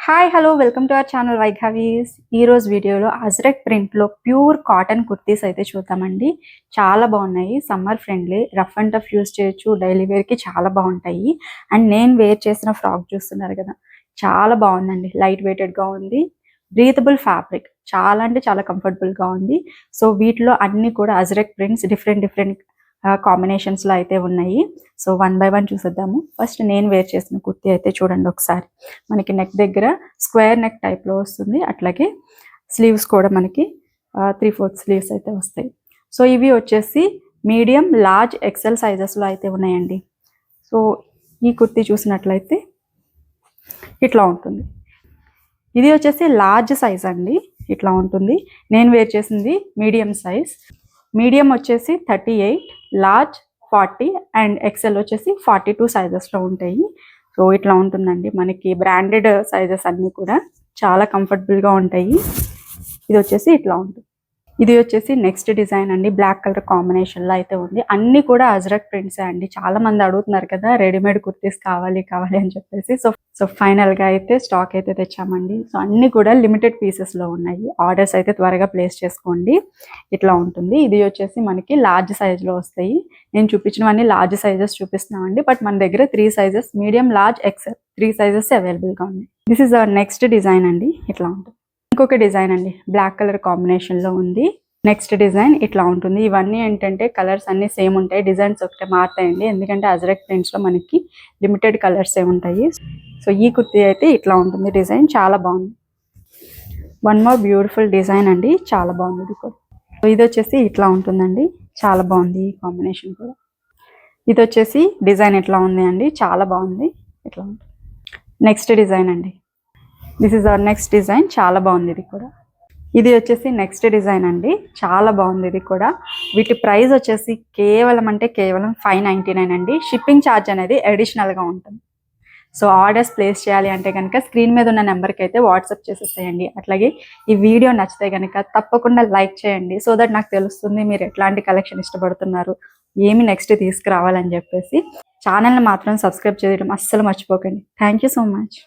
Hi hello welcome to our channel వైఘావీస్. ఈరోజు వీడియోలో అజ్రక్ ప్రింట్లో ప్యూర్ కాటన్ కుర్తీస్ అయితే చూద్దామండి. చాలా బాగున్నాయి, summer friendly, rough and tough use చేయొచ్చు, డైలీ వేర్కి చాలా బాగుంటాయి. అండ్ నేను వేర్ చేసిన ఫ్రాక్ చూస్తున్నారు కదా, చాలా బాగుందండి. లైట్ వెయిటెడ్గా ఉంది, బ్రీతబుల్ ఫ్యాబ్రిక్, చాలా అంటే చాలా కంఫర్టబుల్గా ఉంది. సో వీటిలో అన్నీ కూడా అజ్రక్ ప్రింట్స్ డిఫరెంట్ కాంబినేషన్స్లో అయితే ఉన్నాయి. సో వన్ బై వన్ చూసేద్దాము. ఫస్ట్ నేను వేర్ చేసిన కుర్తీ అయితే చూడండి ఒకసారి. మనకి నెక్ దగ్గర స్క్వేర్ నెక్ టైప్లో వస్తుంది, అట్లాగే స్లీవ్స్ కూడా మనకి 3/4 స్లీవ్స్ అయితే వస్తాయి. సో ఇవి వచ్చేసి మీడియం, లార్జ్, ఎక్సెల్ సైజెస్లో అయితే ఉన్నాయండి. సో ఈ కుర్తీ చూసినట్లయితే ఇట్లా ఉంటుంది. ఇది వచ్చేసి లార్జ్ సైజ్ అండి, ఇట్లా ఉంటుంది. నేను వేర్ చేసింది మీడియం సైజ్. మీడియం వచ్చేసి 38, లార్జ్ 40 అండ్ ఎక్సెల్ వచ్చేసి 42 సైజెస్లో ఉంటాయి. సో ఇట్లా ఉంటుందండి. మనకి బ్రాండెడ్ సైజెస్ అన్నీ కూడా చాలా కంఫర్టబుల్గా ఉంటాయి. ఇది వచ్చేసి ఇట్లా ఉంటుంది. ఇది వచ్చేసి నెక్స్ట్ డిజైన్ అండి, బ్లాక్ కలర్ కాంబినేషన్లో అయితే ఉంది. అన్నీ కూడా అజ్రక్ ప్రింట్సే అండి. చాలా మంది అడుగుతున్నారు కదా రెడీమేడ్ కుర్తీస్ కావాలి అని చెప్పేసి. సో ఫైనల్గా అయితే స్టాక్ అయితే తెచ్చామండి. సో అన్నీ కూడా లిమిటెడ్ పీసెస్లో ఉన్నాయి. ఆర్డర్స్ అయితే త్వరగా ప్లేస్ చేసుకోండి. ఇట్లా ఉంటుంది. ఇది వచ్చేసి మనకి లార్జ్ సైజ్లో వస్తాయి. నేను చూపించినవన్నీ లార్జ్ సైజెస్ చూపిస్తున్నామండి, బట్ మన దగ్గర 3 sizes medium, large, XL 3 sizes అవైలబుల్గా ఉన్నాయి. This is our next design అండి, ఇట్లా ఉంటుంది. ఇంకొక డిజైన్ అండి, బ్లాక్ కలర్ కాంబినేషన్లో ఉంది. నెక్స్ట్ డిజైన్ ఇట్లా ఉంటుంది. ఇవన్నీ ఏంటంటే కలర్స్ అన్నీ సేమ్ ఉంటాయి, డిజైన్స్ ఒకటే మారుతాయండి. ఎందుకంటే అజ్రక్ ప్రింట్స్లో మనకి లిమిటెడ్ కలర్సే ఉంటాయి. సో ఈ కుర్తీ అయితే ఇట్లా ఉంటుంది. డిజైన్ చాలా బాగుంది. వన్ మోర్ బ్యూటిఫుల్ డిజైన్ అండి, చాలా బాగుంది ఇది కూడా. సో ఇది వచ్చేసి ఇట్లా ఉంటుందండి, చాలా బాగుంది ఈ కాంబినేషన్ కూడా. ఇది వచ్చేసి డిజైన్ ఇట్లా ఉంది అండి, చాలా బాగుంది. ఇట్లా ఉంటుంది. నెక్స్ట్ డిజైన్ అండి, this is our next design, చాలా బాగుంది ఇది కూడా. ఇది వచ్చేసి నెక్స్ట్ డిజైన్ అండి, చాలా బాగుంది ఇది కూడా. వీటి ప్రైస్ వచ్చేసి కేవలం 599 అండి. షిప్పింగ్ ఛార్జ్ అనేది అడిషనల్గా ఉంటుంది. సో ఆర్డర్స్ ప్లేస్ చేయాలి అంటే కనుక స్క్రీన్ మీద ఉన్న నెంబర్కి అయితే వాట్సాప్ చేసేసేయండి. అట్లాగే ఈ వీడియో నచ్చితే కనుక తప్పకుండా లైక్ చేయండి, సో దట్ నాకు తెలుస్తుంది మీరు ఎట్లాంటి కలెక్షన్ ఇష్టపడుతున్నారు, ఏమి నెక్స్ట్ తీసుకురావాలని చెప్పేసి. ఛానల్ని మాత్రం సబ్స్క్రైబ్ చేయడం అస్సలు మర్చిపోకండి. Thank you so much.